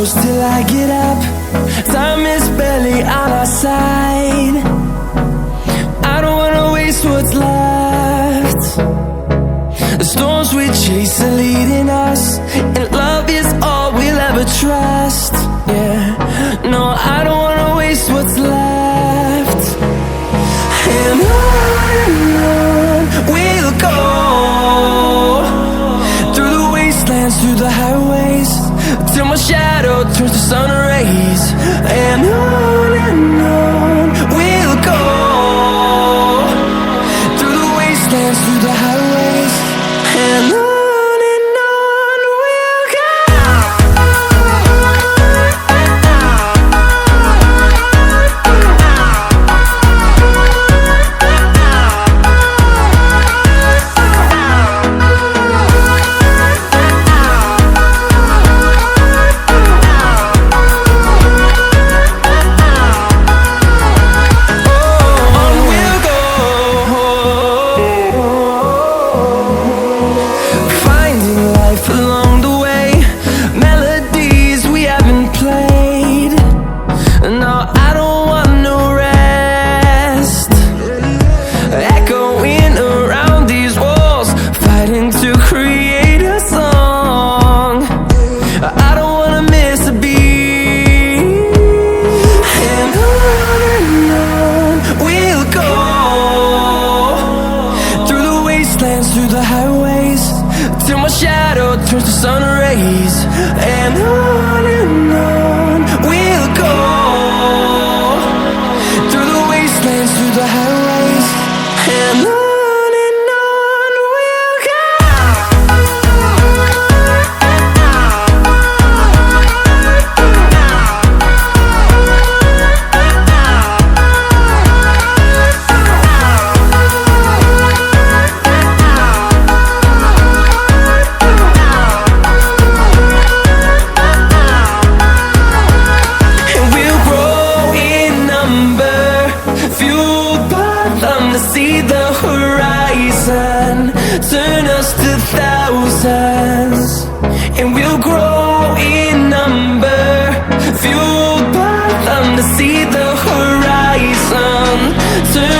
close till I get up. Time is barely on our side. I don't wanna waste what's left. The storms we chase are leading us, and love is all we'll ever trust. Yeah, no, I don't wanna waste what's left. And on we'll go, through the wastelands, through the highways, till my shadow turns to sun rays. And on we'll go, through the wastelands, through the highways, and on we'll go. Through the highways, till my shadow turns to sun rays. And on we'll go, through the wastelands, through the highways, and on we'll go. See the horizon, turn us to thousands, and we'll grow in number, fueled by them to see the horizon, turn